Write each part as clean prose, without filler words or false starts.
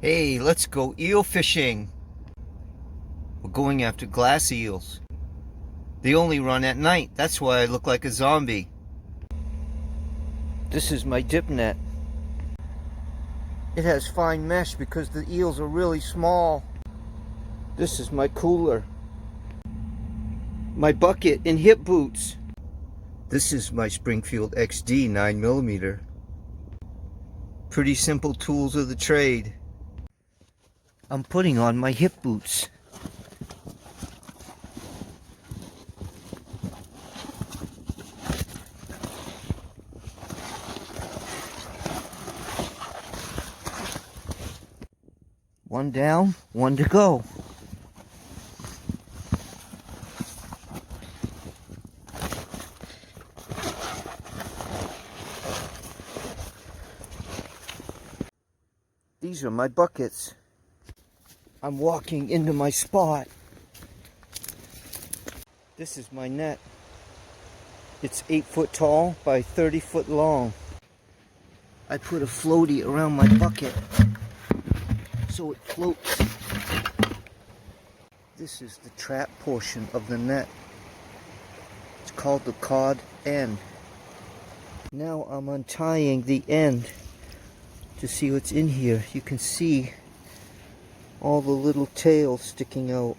Hey, let's go eel fishing. We're going after glass eels. They only run at night. That's why I look like a zombie. This is my dip net. It has fine mesh because the eels are really small. This is my cooler. My bucket and hip boots. This is my Springfield XD 9mm. Pretty simple tools of the trade. I'm putting on my hip boots. One down, one to go. These are my buckets. I'm walking into my spot. This is my net. It's 8 foot tall by 30 foot long. I put a floaty around my bucket so it floats. This is the trap portion of the net. It's called the cod end. Now I'm untying the end to see what's in here. You can see all the little tails sticking out.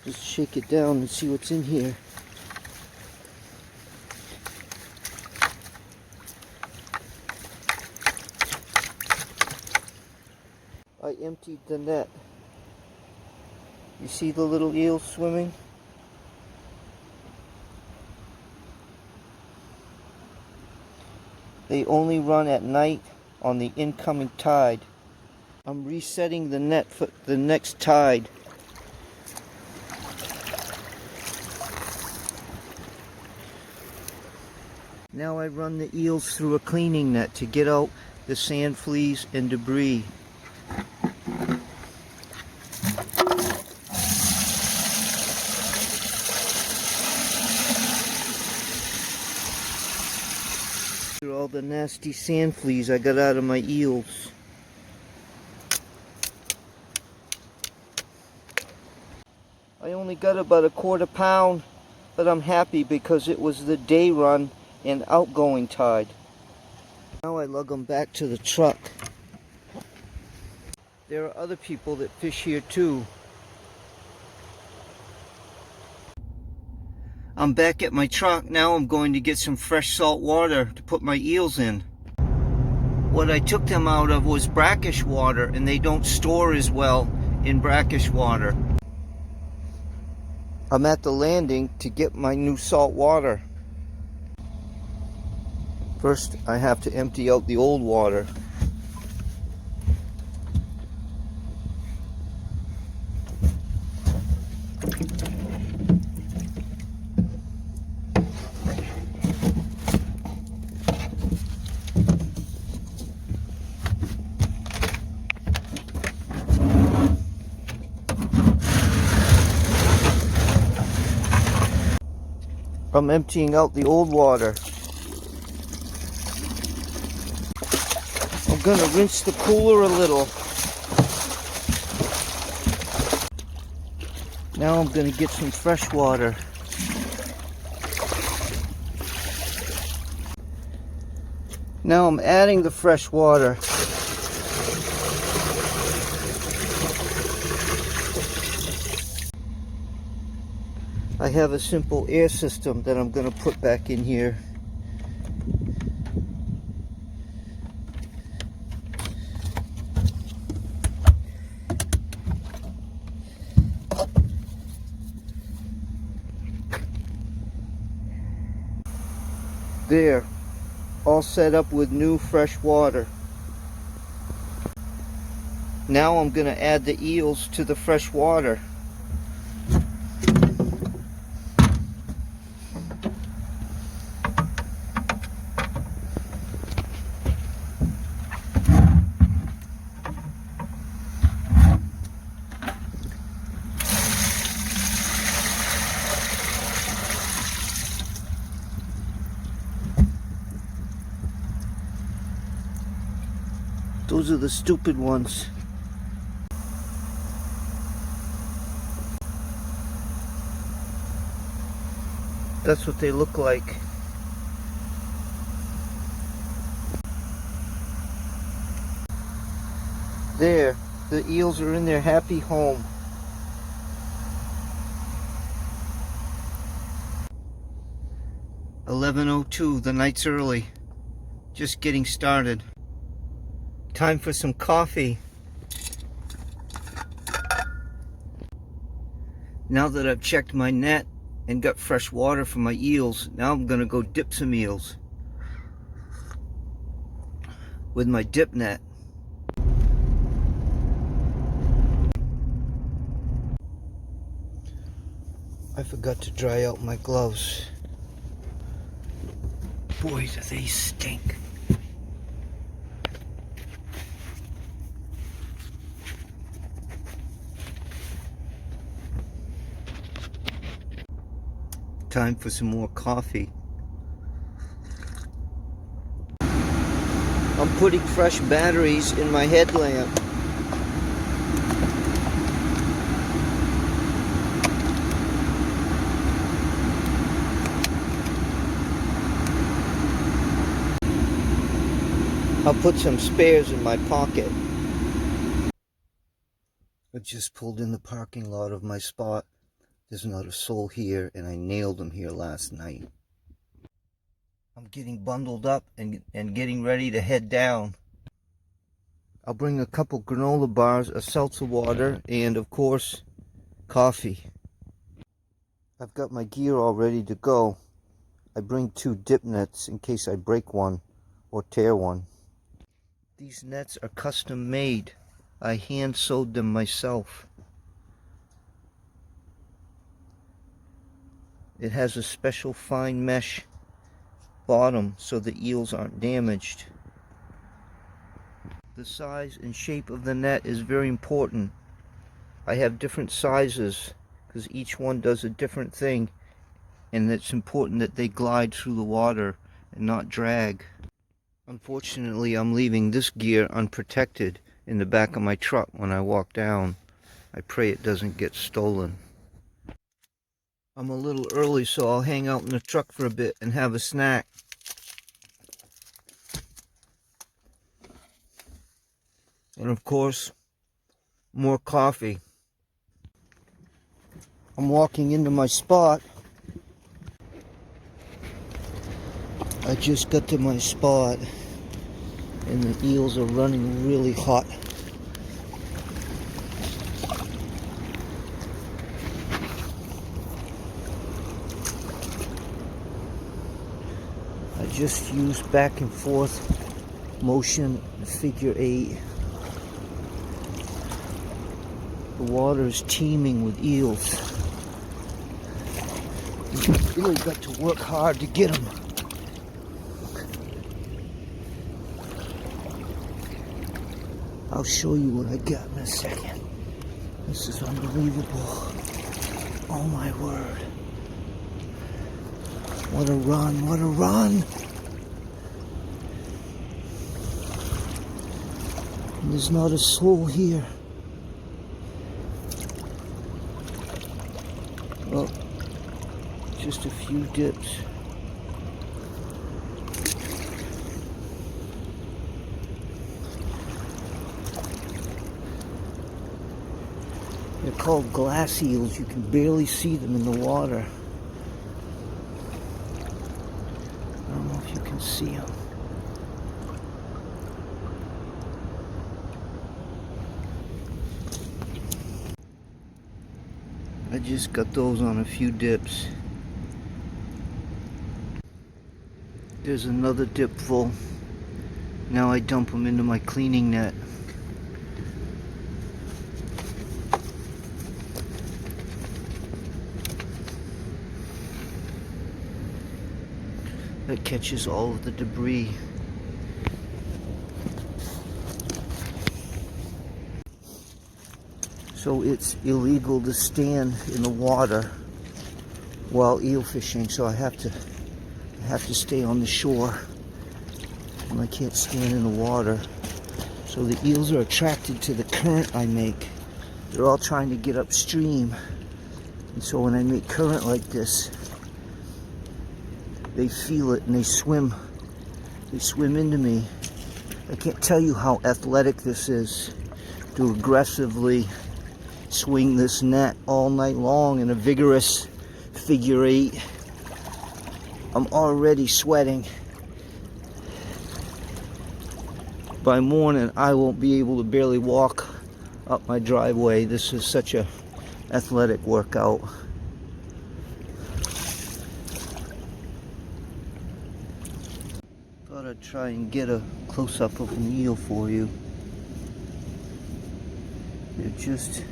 Just shake it down and see what's in here. I emptied the net. You see the little eels swimming? They only run at night on the incoming tide. I'm resetting the net for the next tide. Now I run the eels through a cleaning net to get out the sand, fleas, and debris. All the nasty sand fleas I got out of my eels. I only got about a quarter pound, but I'm happy because it was the day run and outgoing tide. Now I lug them back to the truck. There are other people that fish here too. I'm back at my truck. Now I'm going to get some fresh salt water to put my eels in. What I took them out of was brackish water, and they don't store as well in brackish water. I'm at the landing to get my new salt water. First, I have to empty out the old water. I'm emptying out the old water. I'm gonna rinse the cooler a little. Now I'm gonna get some fresh water. Now I'm adding the fresh water. I have a simple air system that I'm going to put back in here. There, all set up with new fresh water. Now I'm going to add the eels to the fresh water. Those are the stupid ones. That's what they look like. There, the eels are in their happy home. "11:02, the night's early. Just getting started. Time for some coffee. Now that I've checked my net and got fresh water for my eels, now I'm gonna go dip some eels with my dip net. I forgot to dry out my gloves. Boy, do they stink. Time for some more coffee. I'm putting fresh batteries in my headlamp. I'll put some spares in my pocket. I just pulled in the parking lot of my spot. There's not a soul here, and I nailed them here last night. I'm getting bundled up and getting ready to head down. I'll bring a couple granola bars, a seltzer water, and of course, coffee. I've got my gear all ready to go. I bring 2 dip nets in case I break one or tear one. These nets are custom made. I hand sewed them myself. It has a special fine mesh bottom so the eels aren't damaged. The size and shape of the net is very important. I have different sizes because each one does a different thing, and it's important that they glide through the water and not drag. Unfortunately, I'm leaving this gear unprotected in the back of my truck when I walk down. I pray it doesn't get stolen. I'm a little early, so I'll hang out in the truck for a bit and have a snack. And of course, more coffee. I'm walking into my spot. I just got to my spot and the eels are running really hot. I just used back and forth motion, figure 8. The water is teeming with eels. You really got to work hard to get them. I'll show you what I got in a second. This is unbelievable. Oh my word. What a run, what a run. And there's not a soul here. Well, just a few dips. They're called glass eels. You can barely see them in the water. I don't know if you can see them. I just got those on a few dips. There's another dip full. Now I dump them into my cleaning net. That catches all of the debris. So it's illegal to stand in the water while eel fishing, so I have to stay on the shore. And I can't stand in the water. So the eels are attracted to the current I make. They're all trying to get upstream. And so when I make current like this, they feel it and they swim. They swim into me. I can't tell you how athletic this is to aggressively swing this net all night long in a vigorous figure eight. I'm already sweating. By morning, I won't be able to barely walk up my driveway. This is such a athletic workout. Thought I'd try and get a close-up of an eel for you. They're just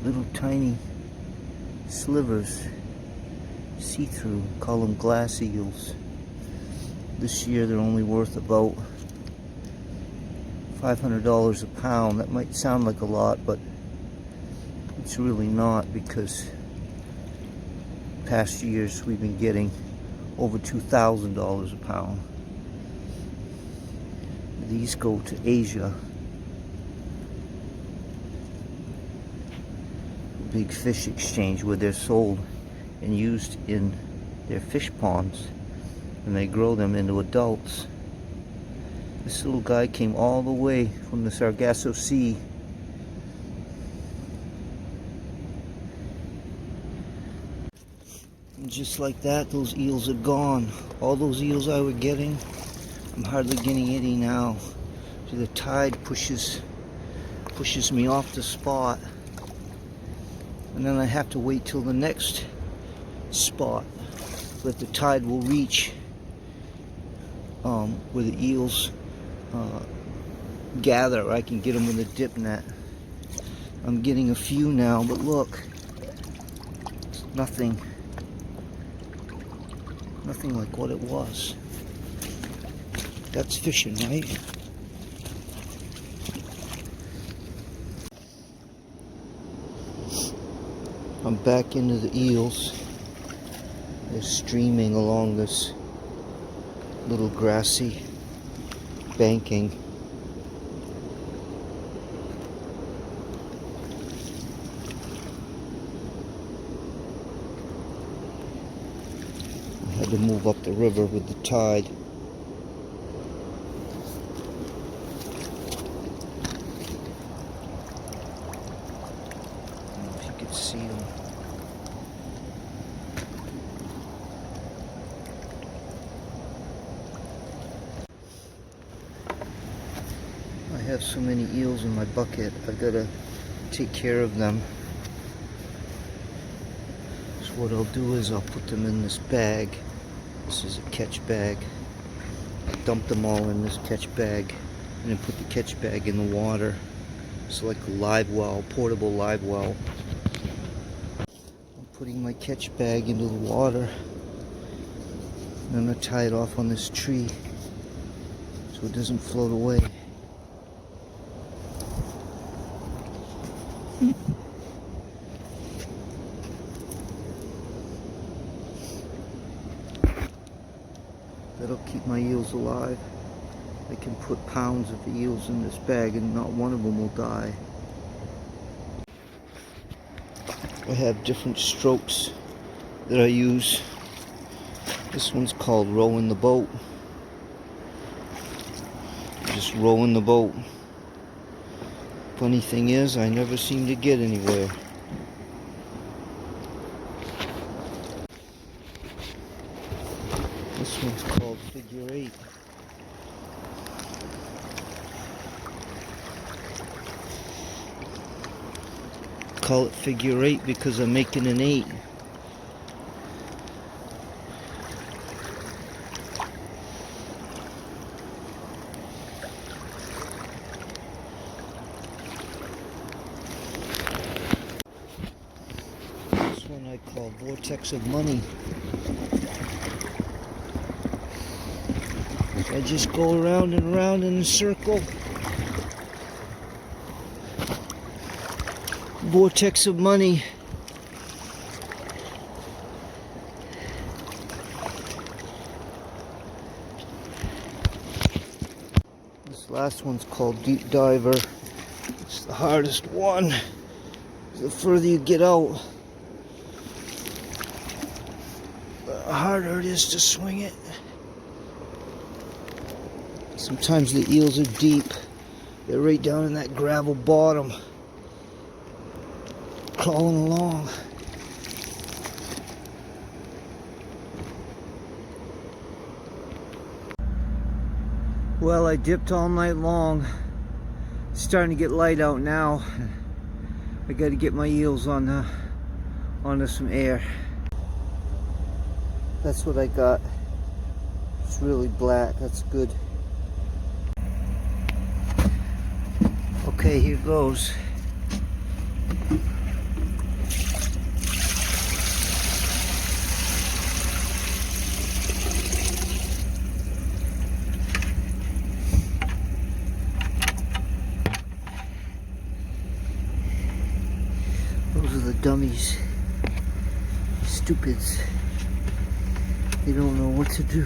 little tiny slivers, see-through. Call them glass eels. This year they're only worth about $500 a pound. That might sound like a lot, but it's really not, because past years we've been getting over $2,000 a pound. These go to Asia. Big fish exchange where they're sold and used in their fish ponds, and they grow them into adults. This little guy came all the way from the Sargasso Sea. And just like that, those eels are gone. All those eels I was getting, I'm hardly getting any now. So the tide pushes me off the spot. And then I have to wait till the next spot that the tide will reach, where the eels gather. I can get them with a dip net. I'm getting a few now, but look, it's nothing like what it was. That's fishing, right? I'm back into the eels. They're streaming along this little grassy banking. I had to move up the river with the tide. I don't know if you could see them. I have so many eels in my bucket, I've got to take care of them. So what I'll do is I'll put them in this bag. This is a catch bag. I dump them all in this catch bag and then put the catch bag in the water. It's like a live well, portable live well. I'm putting my catch bag into the water and then I tie it off on this tree so it doesn't float away. That'll keep my eels alive. I can put pounds of eels in this bag and not one of them will die. I have different strokes that I use. This one's called rowing the boat. Just rowing the boat. Funny thing is, I never seem to get anywhere. This one's called figure eight. Call it figure eight because I'm making an 8. This one I call vortex of money. I just go around and around in a circle. Vortex of money. This This last one's called Deep Diver. It's the hardest one. The further you get out, the harder it is to swing it. Sometimes the eels are deep. They're right down in that gravel bottom, crawling along. Well, I dipped all night long. It's starting to get light out now. I got to get my eels onto some air. That's what I got. It's really black. That's good. Okay, here goes. Those are the dummies. Stupids. They don't know what to do.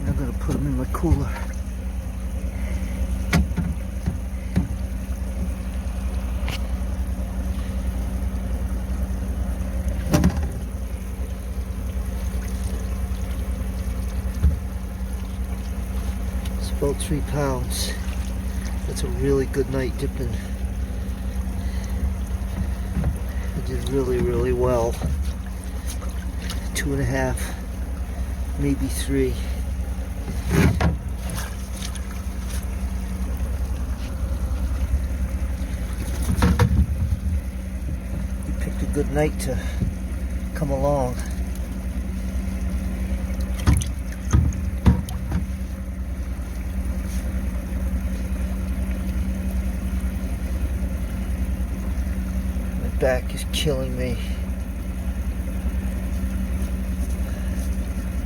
I'm gonna put them in my cooler. It's about 3 pounds. That's a really good night dipping. I did really, really well. 2.5, maybe 3. You picked a good night to come along. My back is killing me.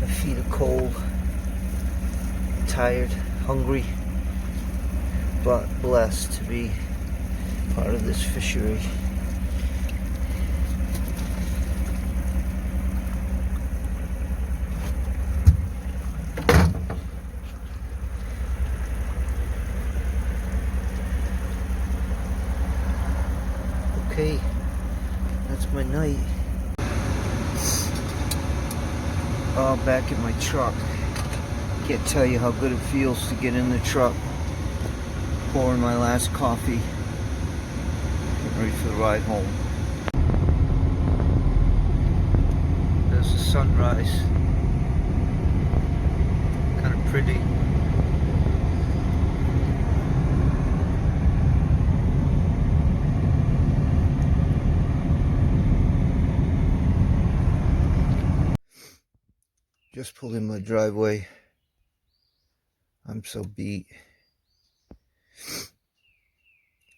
My feet are cold, tired, hungry, but blessed to be part of this fishery. Okay, that's my night. Oh, back at my truck. Can't tell you how good it feels to get in the truck, pouring my last coffee, getting ready for the ride home. There's the sunrise. Kind of pretty. Just pulled in my driveway. I'm so beat.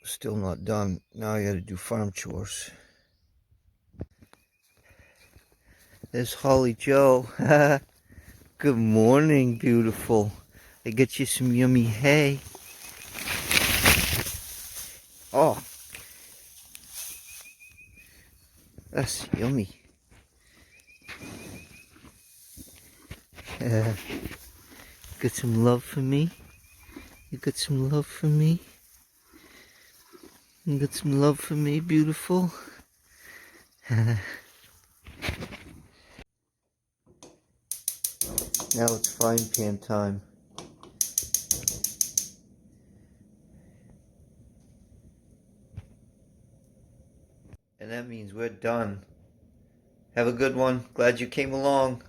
Still not done. Now I gotta do farm chores. There's Holly Joe. Good morning, beautiful. I get you some yummy hay. Oh, that's yummy. Got some love for me? You got some love for me? You got some love for me, beautiful? Now it's frying pan time. And that means we're done. Have a good one. Glad you came along.